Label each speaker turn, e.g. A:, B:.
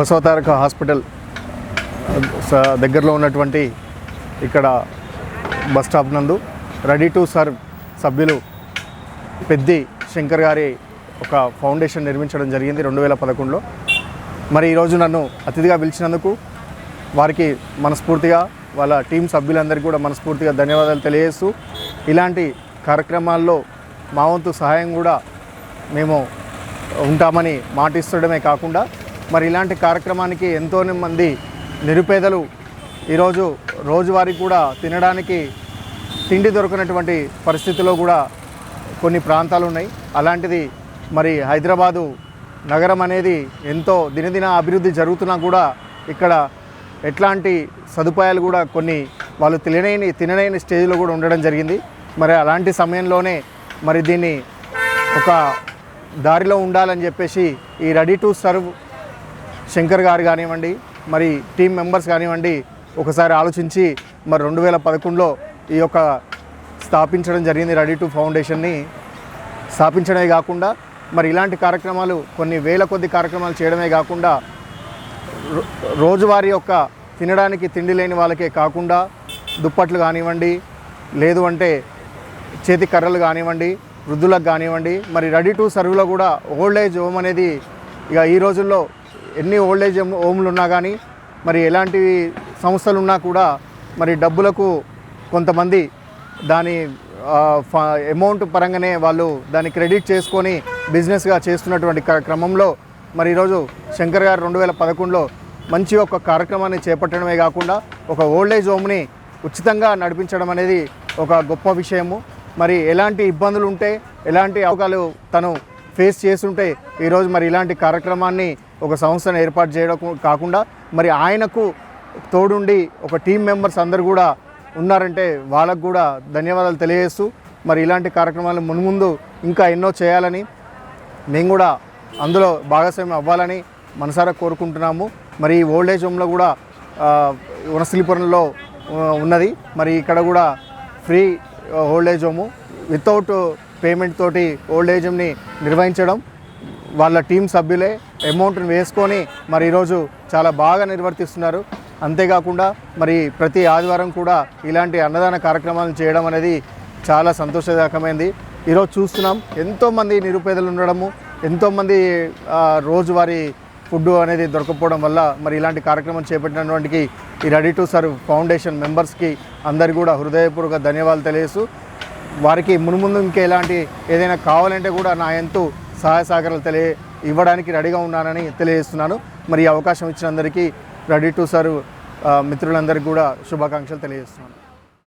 A: Basavataraka hospital దగ్గరలో ఉన్నటువంటి ఇక్కడ బస్ స్టాప్ నందు రెడీ టు సర్వ్ సభ్యులు పెద్ది శంకర్ గారి ఒక ఫౌండేషన్ నిర్మించడం జరిగింది 2011లో. మరి ఈరోజు నన్ను అతిథిగా పిలిచినందుకు వారికి మనస్ఫూర్తిగా వాళ్ళ టీం సభ్యులందరికీ కూడా మనస్ఫూర్తిగా ధన్యవాదాలు తెలియజేస్తూ, ఇలాంటి కార్యక్రమాల్లో మా వంతు సహాయం కూడా మేము ఉంటామని మాటిస్తడమే కాకుండా మరి ఇలాంటి కార్యక్రమానికి ఎంతో మంది నిరుపేదలు ఈరోజు రోజువారీ కూడా తినడానికి తిండి దొరకనటువంటి పరిస్థితుల్లో కూడా కొన్ని ప్రాంతాలు ఉన్నాయి. అలాంటిది మరి హైదరాబాదు నగరం అనేది ఎంతో దినదిన అభివృద్ధి జరుగుతున్నా కూడా ఇక్కడ ఎట్లాంటి సదుపాయాలు కూడా కొన్ని వాళ్ళు తినలేని స్టేజ్లో కూడా ఉండడం జరిగింది. మరి అలాంటి సమయంలోనే మరి దీన్ని ఒక దారిలో ఉండాలని చెప్పేసి ఈ రెడీ టు సర్వ్ శంకర్ గారు కానివ్వండి, మరి టీం మెంబర్స్ కానివ్వండి, ఒకసారి ఆలోచించి మరి 2011లో ఈ యొక్క స్థాపించడం జరిగింది. రెడీ టు ఫౌండేషన్ని స్థాపించడమే కాకుండా మరి ఇలాంటి కార్యక్రమాలు కొన్ని వేల కొద్ది కార్యక్రమాలు చేయడమే కాకుండా రోజువారీ యొక్క తినడానికి తిండి లేని వాళ్ళకే కాకుండా దుప్పట్లు కానివ్వండి, లేదు అంటే చేతి కర్రలు కానివ్వండి, వృద్ధులకు కానివ్వండి, మరి రెడీ టు సర్వ్లో కూడా ఓల్డ్ ఏజ్ హోమ్ అనేది ఇక ఈ రోజుల్లో ఎన్ని ఓల్డ్ ఏజ్ హోమ్లు ఉన్నా కానీ మరి ఎలాంటి సంస్థలు ఉన్నా కూడా మరి డబ్బులకు కొంతమంది దాని అమౌంట్ పరంగానే వాళ్ళు దాన్ని క్రెడిట్ చేసుకొని బిజినెస్గా చేస్తున్నటువంటి క్రమంలో మరి ఈరోజు శంకర్ గారు 2011లో మంచి ఒక కార్యక్రమాన్ని చేపట్టడమే కాకుండా ఒక ఓల్డ్ ఏజ్ హోమ్ని ఉచితంగా నడిపించడం అనేది ఒక గొప్ప విషయము. మరి ఎలాంటి ఇబ్బందులు ఉంటే ఎలాంటి అవకాశాలు తను ఫేస్ చేస్తుంటే ఈరోజు మరి ఇలాంటి కార్యక్రమాన్ని ఒక సంస్థను ఏర్పాటు చేయడం కాకుండా మరి ఆయనకు తోడుండి ఒక టీం మెంబర్స్ అందరు కూడా ఉన్నారంటే వాళ్ళకు కూడా ధన్యవాదాలు తెలియజేస్తూ మరి ఇలాంటి కార్యక్రమాలు మున్ముందు ఇంకా ఎన్నో చేయాలని మేము కూడా అందులో భాగస్వామ్యం అవ్వాలని మనసారా కోరుకుంటున్నాము. మరి ఈ ఓల్డ్ ఏజ్ హోమ్లో కూడా వనస్థలిపురంలో ఉన్నది. మరి ఇక్కడ కూడా free old age home without payment తోటి ఓల్డ్ ఏజ్ హోమ్ని నిర్వహించడం వాళ్ళ టీం సభ్యులే అమౌంట్ని వేసుకొని మరి ఈరోజు చాలా బాగా నిర్వర్తిస్తున్నారు. అంతేకాకుండా మరి ప్రతి ఆదివారం కూడా ఇలాంటి అన్నదాన కార్యక్రమాలను చేయడం అనేది చాలా సంతోషదాయకమైంది. ఈరోజు చూస్తున్నాం ఎంతోమంది నిరుపేదలు ఉండడము, ఎంతోమంది రోజువారీ ఫుడ్ అనేది దొరకపోవడం వల్ల మరి ఇలాంటి కార్యక్రమం చేపట్టినటువంటి ఈ రెడీ టు సర్వ్ ఫౌండేషన్ మెంబర్స్కి అందరికీ కూడా హృదయపూర్వక ధన్యవాదాలు తెలియజేస్తూ వారికి మున్ముందు ఇంకా ఎలాంటి ఏదైనా కావాలంటే కూడా నా ఎంతో సహాయ సహకారాలు ఇవ్వడానికి రెడీగా ఉన్నానని తెలియజేస్తున్నాను. మరి ఈ అవకాశం ఇచ్చిన అందరికీ రెడీ టు సర్వ్ మిత్రులందరికీ కూడా శుభాకాంక్షలు తెలియజేస్తున్నాను.